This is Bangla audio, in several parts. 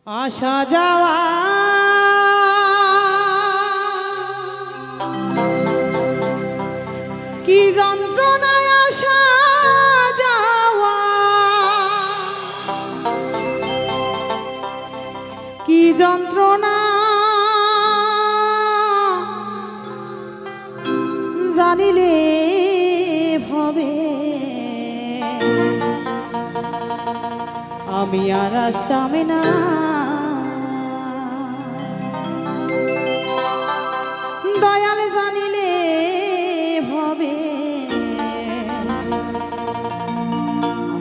আসা যাওয়া কি যন্ত্রণায় আসা যাওয়া কি যন্ত্রণা জানিলে হবে আমি আর আসতাম না দয়াল জানিলে হবে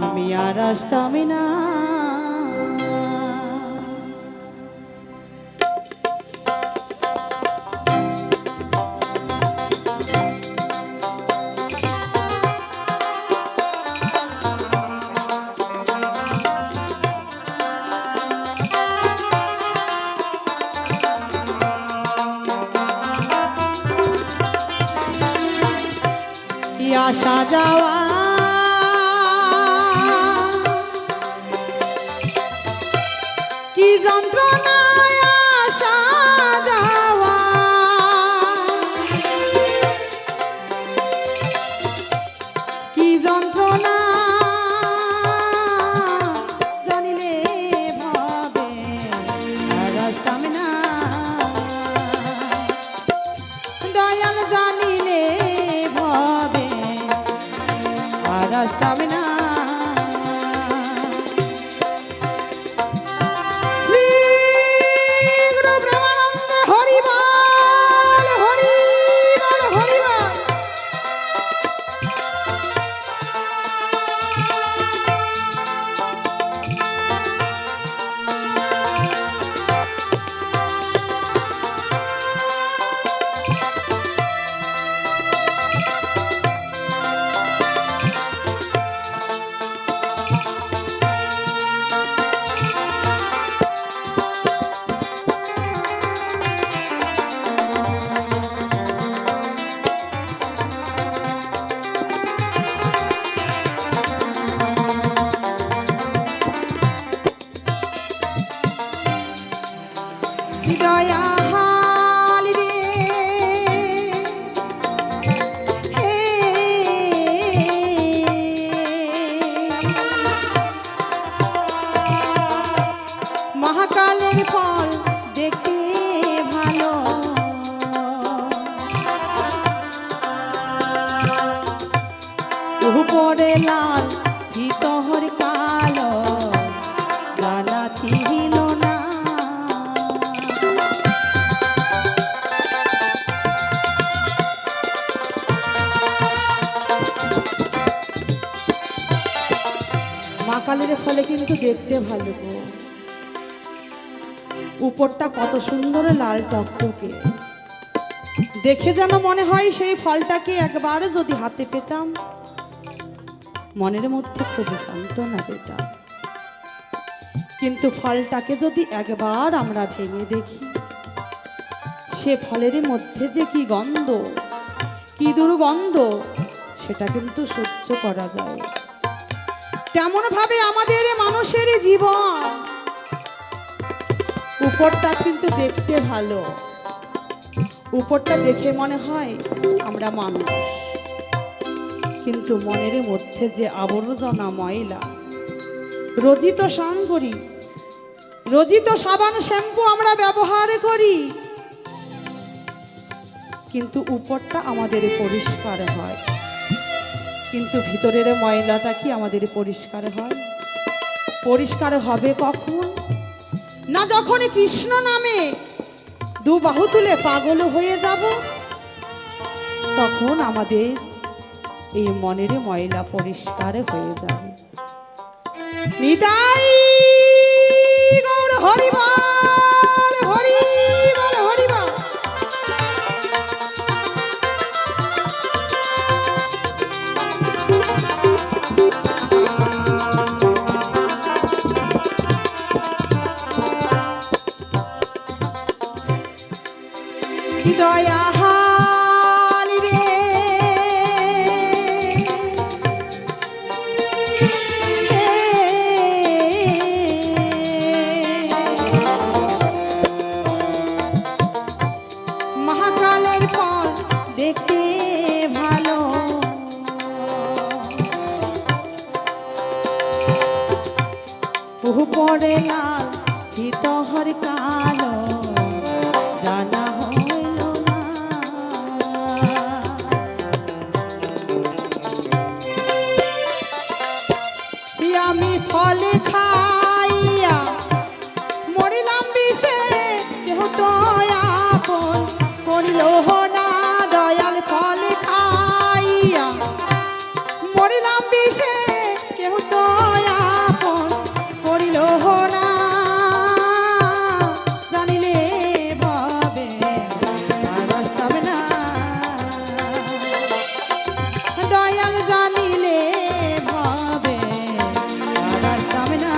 আমি আর আসতাম না আসা যাওয়া কি যন্ত্রণায় আসা যাওয়া কি যন্ত্রণা জানিলে ভাবে আর আসতাম না দয়াল জানিলে ভাবে আর আসতাম না শ্রী গুরু প্রেমানন্দ হরি বল হরি বল হরি বল দয়াল রে হে মহাকালের ফল দেখতে ভালো উপরে লাল ভিতর কালো জানা ছিল না কালের ফলে কিন্তু দেখতে ভালো গো উপরটা কত সুন্দর লাল টকটকে দেখে যেন মনে হয় সেই ফলটাকে একবার যদি হাতে পেতাম মনের মধ্যে খুব সান্ত্বনা পেতাম কিন্তু ফলটাকে যদি একবার আমরা ভেঙে দেখি সে ফলের মধ্যে যে কি গন্ধ কি দুর্গন্ধ সেটা কিন্তু সহ্য করা যায় তেমন ভাবে আমাদের মানুষের জীবন উপরটা কিন্তু দেখতে ভালো উপরটা দেখে মনে হয় আমরা মানুষ কিন্তু মনের মধ্যে যে আবর্জনা ময়লা রোজই তো স্নান করি রোজই তো সাবান শ্যাম্পু আমরা ব্যবহার করি কিন্তু উপরটা আমাদের পরিষ্কার হয় কিন্তু ভিতরের ময়লাটা কি আমাদের পরিষ্কার হয় পরিষ্কার হবে কখন না যখন কৃষ্ণ নামে দু বাহু তুলে পাগল হয়ে যাব তখন আমাদের এই মনের ময়লা পরিষ্কার হয়ে যাবে নিতাই গৌর হরি বল হরি বল হরি বল দয়াল রে হে দেখতে ভালো উপরে লাল ভিতর কালো জানা হইল না আমি ফলে খাইয়া মরিলাম বিষে কেহ তো আপন করিল না দয়াল ফলে খাইয়া মরিলাম বিষে কেহ তো আপন করিল না জানিলে ভাবে আর বাঁচতাম না দয়াল জানিলে ভাবে আর বাঁচতাম না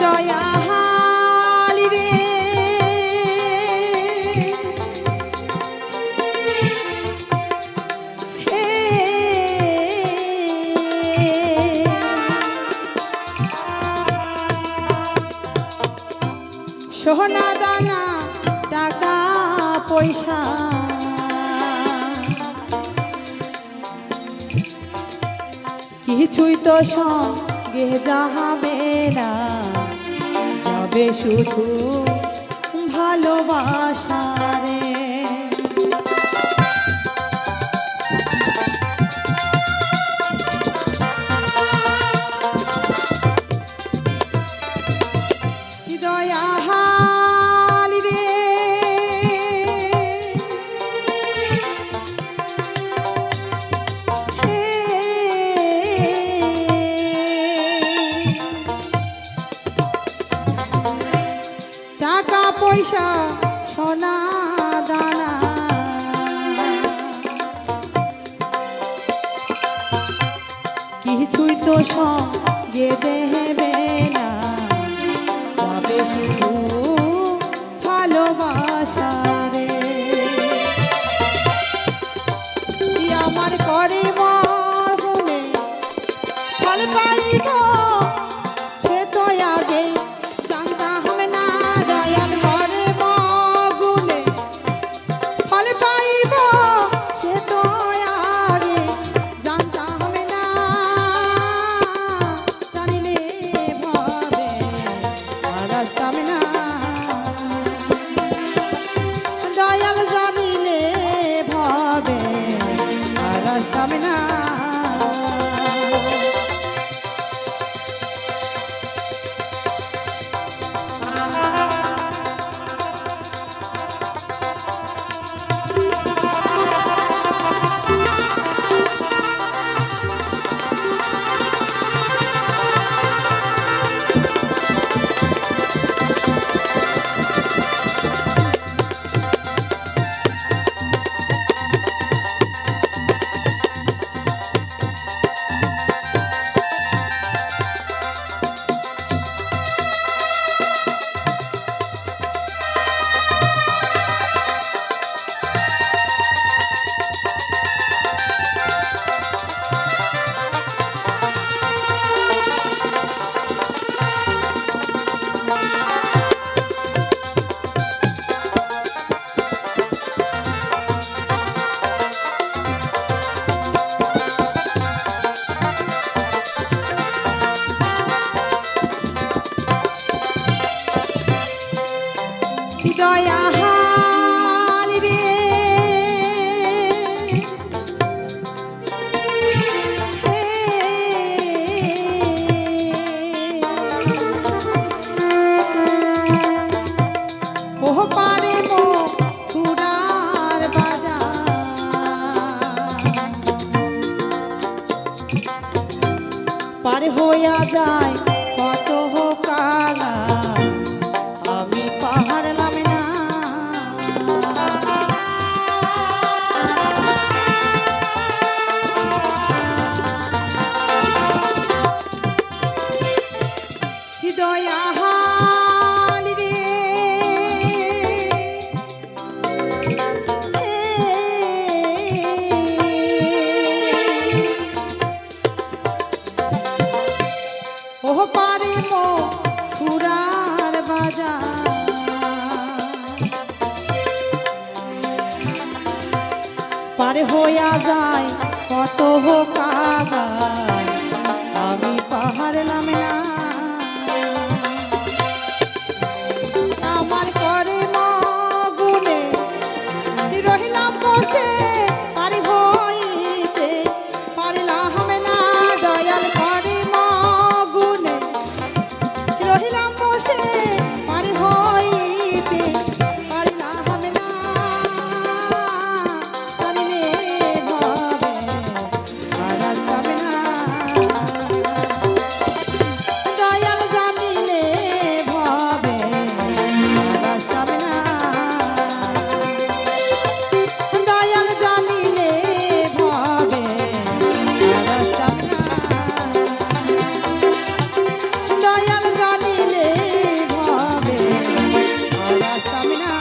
দয়ালি রে হে সোনা দানা টাকা পয়সা কিছুই তো সঙ্গে যাবে না যাবে শুধু ভালোবাসা রে দয়ালি রে টাকা পয়সা সোনা দানা কিছুই তো সঙ্গে দেবে না যাবে শুধু ভালোবাসা রে আমার করে মরহুমে ফল পাইব সে তো আগে জানতাম না দয়াল করে মগুনে ফল পাইব সে তো আগে জানতাম না জানিলে ভাবে আর আসতাম না দয়াল জানিলে ভাবে আর আসতাম না পার হইয়া যায় কত কালা আমি পাহাড়লাম না। দয়াল রে ও পারে মথুরার বাজার পারে হইয়া যায় কত কাবা আমি পাহাড়লাম না। আমার করে মগুনে রহিলাম বসে পারি হইতে পারিলাম না। দয়াল করে মগুনে রহিলাম বসে পারি হইতে পারিলাম না। পারিলে ভবে পারাতাম না। দয়াল জানিলে ভবে পারাতাম না। দয়াল জানিলে ভবে পারাতাম না। দয়াল জানিলে ভবে পারাতাম না।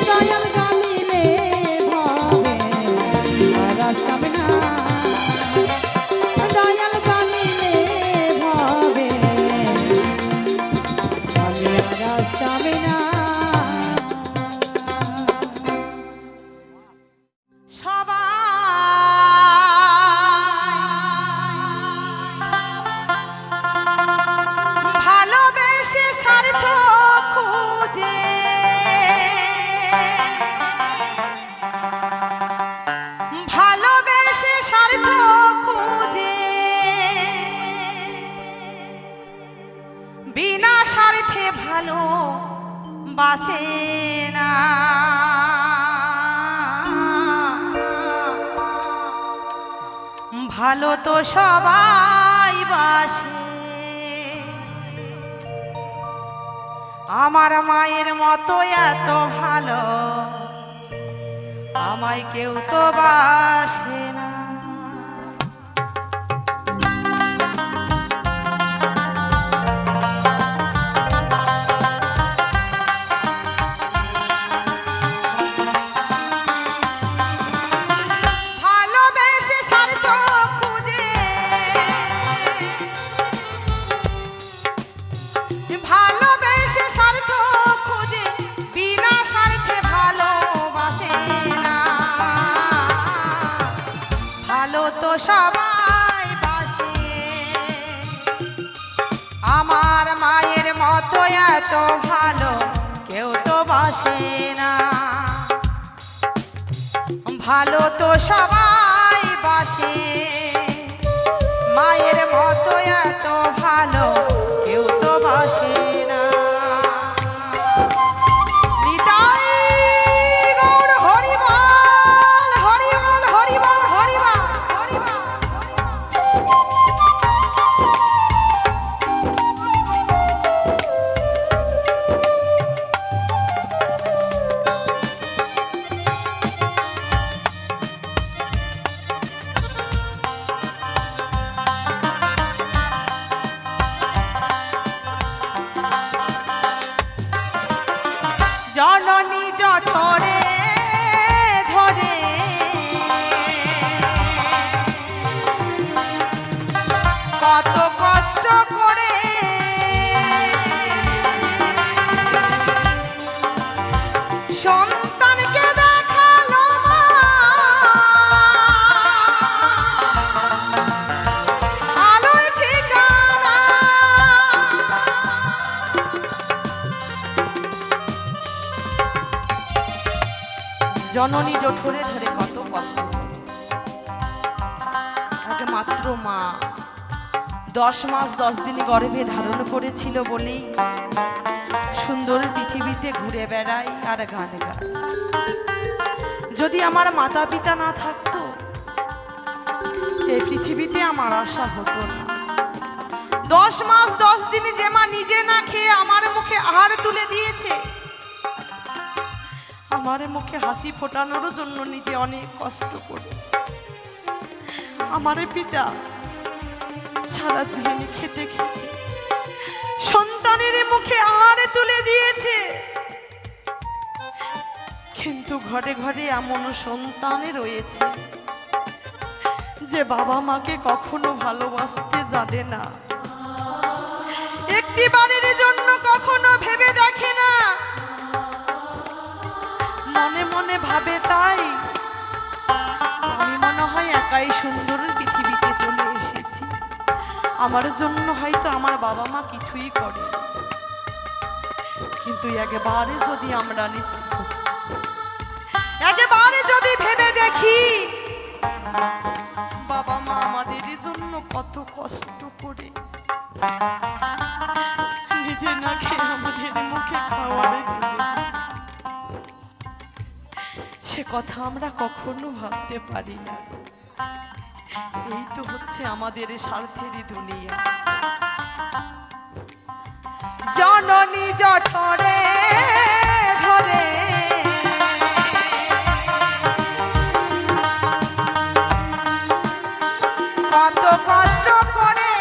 দয়াল জানিলে ভবে পারাতাম না। দয়াল জানিলে ভবে আমি পারাতাম না। ভালোবেসে স্বার্থ খুঁজে ভালোবেসে স্বার্থ খুঁজে বিনা স্বার্থে ভালো বাসে না। ভালো তো সবাই বাসে, আমার মায়ের মতো এত ভালো আমায় কেউ তো বাসে না। ভালোবেসে স্বার্থ খুঁজে ভালোবেসে স্বার্থ খুঁজে বিনা স্বার্থে ভালোবাসে না। ভালো তো সবাই বাসে, আমার মায়ের মতো এত ভালো কেউ তো বাসে না। ভালো তো সবাই বাসে, মায়ের মতো এত ভালো কেউ তো বাসে না। নিতাই গৌর হরিবল হরিবল হরিবল হরিবল হরিবল। জননী জঠরে ধরে কত কষ্ট করে সন্তানকে দেখালো মা, আলোয় ঠিকানা। জননী জঠরে ধরে কত কষ্ট করে, একমাত্র মা 10 মাস 10 দিন গর্ভে ধারণ করেছিল বলেই সুন্দর পৃথিবীতে ঘুরে বেড়াই আর গান গায়। যদি আমার মাতা পিতা না থাকতো পৃথিবীতে আমার আশা হতো না। 10 মাস 10 দিন যে মা নিজে না খেয়ে আমার মুখে আহার তুলে দিয়েছে, আমার মুখে হাসি ফোটানোর জন্য নিজে অনেক কষ্ট করেছে। আমার পিতা সারাদিন খেটে খেটে সন্তানের মুখে আহার তুলে দিয়েছে, কিন্তু ঘরে ঘরে এমন সন্তান রয়েছে যে বাবা মাকে কখনো ভালোবাসতে জানে না, একটি বারের জন্য কখনো ভেবে দেখে না, মনে মনে ভাবে তাই আমি মনে হয় একাই সুন্দর পৃথিবীতে চলে এসেছি, আমার জন্য হয়তো আমার বাবা মা কিছুই করে। কিন্তু একেবারে যদি আমরা একেবারে যদি ভেবে দেখি বাবা মা আমাদের জন্য কত কষ্ট করে নিজে না খেয়ে আমাদের মুখে খাওয়ার তুলে দেয়, সে কথা আমরা কখনো ভাবতে পারি না। এই তো হচ্ছে আমাদের স্বার্থেরই দুনিয়া। জননী জঠরে ধরে কত কষ্ট করে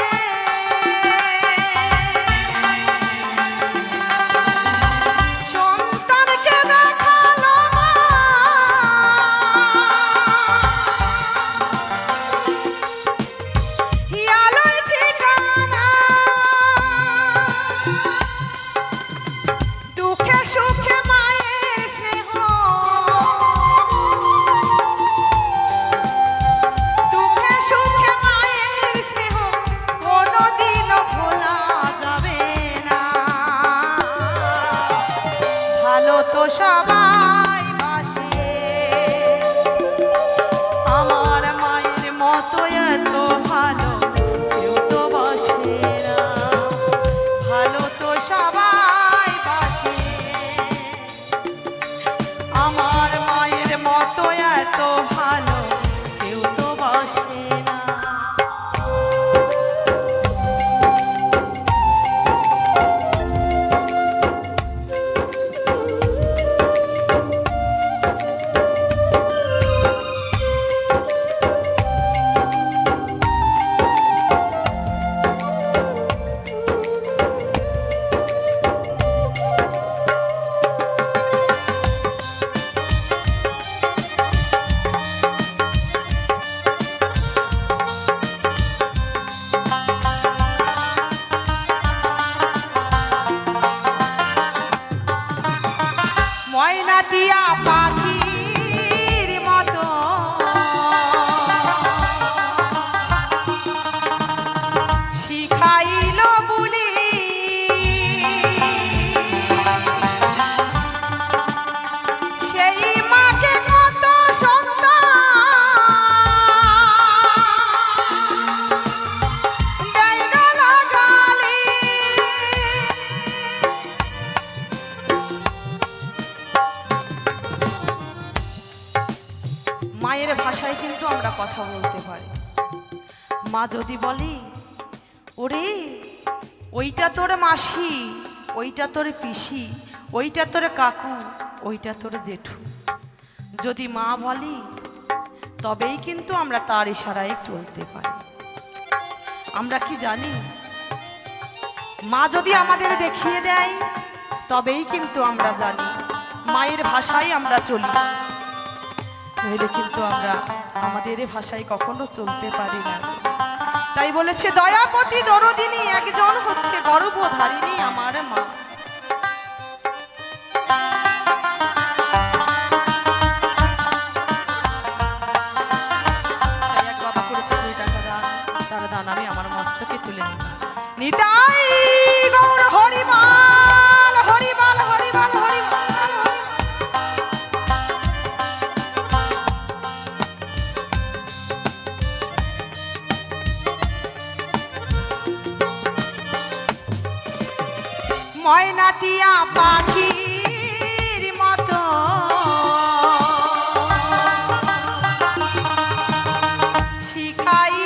সন্তানকে দেখালো মা, হিয়ালয় ঠিকানা, দুঃখে সুখে মায়ের স্নেহ, দুঃখে সুখে মায়ের স্নেহ কোনোদিনও ভোলা যাবে না। ভালো তো সবাই বাসে, আমার মায়ের মতো এত ভালো কেউ তো বাসে না। ভালো তো সবাই বাসে, আমার মায়ের মতো এত ভালো কেউ তো বাসে না। ময়নাটিয়া পাখির মতো শিখাইল বুলি, সেই মাকে কত সন্তান দেয় গালাগালি। মায়ের ভাষায় কিন্তু আমরা কথা বলতে পারি। মা যদি বলি ওরে ওইটা তোর মাসি, ওইটা তোর পিসি, ওইটা তোর কাকু, ওইটা তোর জেঠু, যদি মা বলি তবেই কিন্তু আমরা তার ইশারায় চলতে পারি। আমরা কি জানি মা যদি আমাদের দেখিয়ে দেয় তবেই কিন্তু আমরা জানি, মায়ের ভাষায় আমরা চলি, নইলে কিন্তু আমরা আমাদের ভাষায় কখনো চলতে পারি না। তাই বলেছে দয়াপতি দরদিনী একজন হচ্ছে গর্ভধারিণী আমার মা। তাই এক বাবা করেছে 2 টাকা দান, তার দান আমি আমার মস্তকে তুলে নিই। নিতাই গৌর হরিমাল হরিমাল হরিমাল হরিমাল। ময়নাটিয়া পাখির মতো শিখাই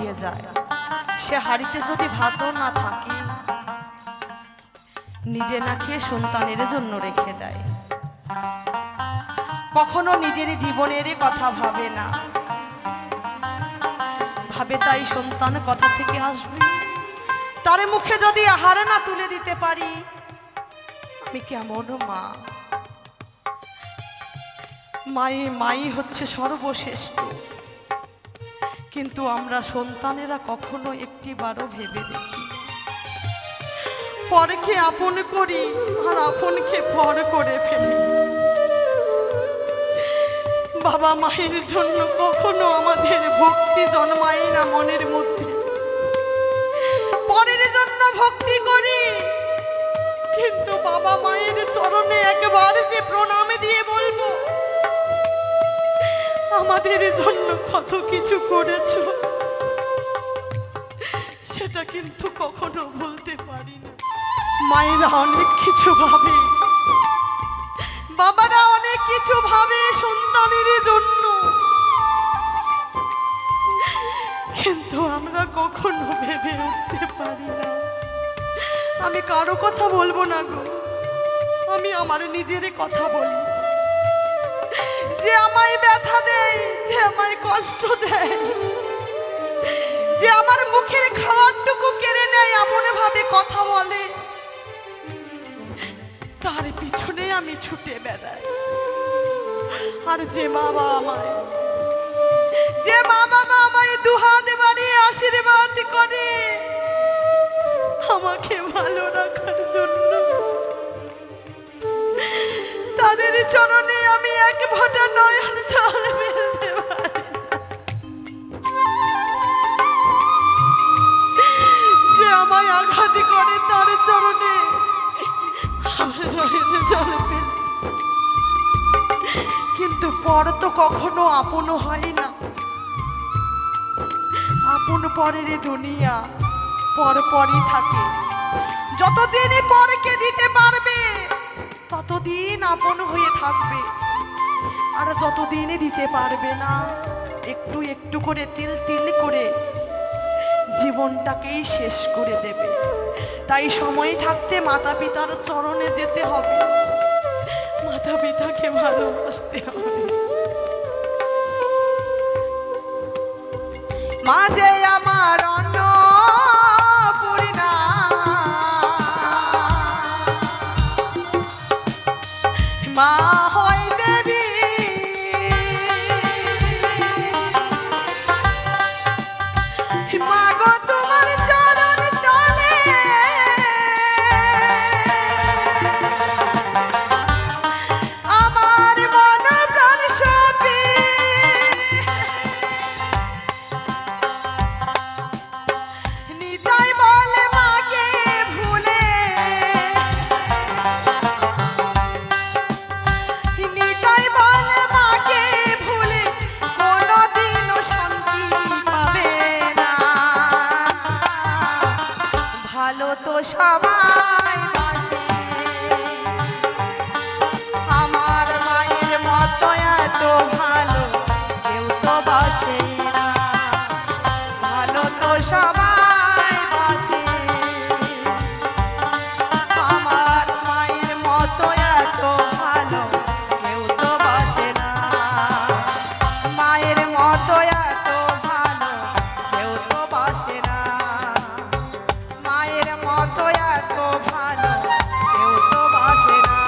দিয়ে যায়। সে হাড়িতে যদি ভাতও না থাকে, নিজে না খেয়ে সন্তানের জন্য রেখে দেয়। কখনো নিজের জীবনের কথা ভাবে না, ভাবে তাই সন্তান কথা থেকে আসবে, তার মুখে যদি আহার না তুলে দিতে পারি, আমি কেমন মা। মাই হচ্ছে সর্বশ্রেষ্ঠ, কিন্তু আমরা সন্তানেরা কখনো একটিবারও ভেবে দেখি। পরকে আপন করি আর আপনকে পর করে ফেলি। বাবা মায়ের জন্য কখনো আমাদের ভক্তি জন্মায় না মনের মধ্যে। পরের জন্য ভক্তি করি, কিন্তু বাবা মায়ের চরণে একবার যে প্রণাম দিয়ে বলবো আমাদের জন্য কত কিছু করেছো, সেটা কিন্তু কখনো বলতে পারি না। মায়েরা অনেক কিছু ভাবে, বাবারা অনেক কিছু ভাবে সন্তানের জন্য, কিন্তু আমরা কখনো ভেবে উঠতে পারি না। আমি কারো কথা বলবো না গো, আমি আমার নিজের কথা বলি। যে আমায় ব্যথা দেয়, যে আমায় কষ্ট দেয়, যে আমার মুখের খাবারটুকু কেড়ে নেয়, এমন ভাবে কথা বলে, তার পিছনে আমি ছুটে বেড়াই। আর যে মা বাবা আমায় দুহাত বাড়িয়ে আশীর্বাদ করে আমাকে ভালো রাখার জন্য, তাদের চরণে আমি এক ফোঁটা নয়ন জল ফেলতে পারি। যে আমায় আঘাত করে তার চরণে আমার নয়ন জল ফেলতে, কিন্তু পর তো কখনো আপন হয় না। আপন পরের দুনিয়া, পর পরই থাকে। যতদিন পরকে দিতে পারবে ততদিন আপন হয়ে থাকবে, আর যতদিন দিতে পারবে না, একটু একটু করে তিল তিল করে জীবনটাকেই শেষ করে দেবে। তাই সময় থাকতে মাতা পিতার চরণে যেতে হবে, মাতা পিতাকে ভালোবাসতে হবে। মাঝে আমার অন্নপূর্ণা, মা হয় দেবী, মা গো তোমার চরণ তলে আমার মন প্রাণ সপি, নিতাই বলে মাকে ভুলে, নিতাই বলে মাকে ভুলে কোনোদিনও শান্তি পাবে না। ভালো তো সবাই বাসে, আমার মায়ের মতো এত ভালো কেউ তো বাসে না। ভালো তো সবাই বাসে, আমার মায়ের মতো এত ভালো কেউ তো বাসে না। মায়ের মতো এত ভালো কেউ তো বাসে না। মায়ের মতো এত ভালো কেউ তো বাসে না।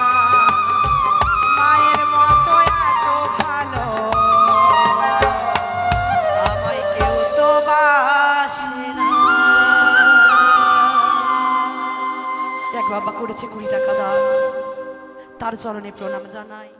মায়ের মতো এত ভালো আমায় কেউ তো বাসে না। এক বাবা করেছে 20 টাকা দান, তার চরণে প্রণাম জানাই।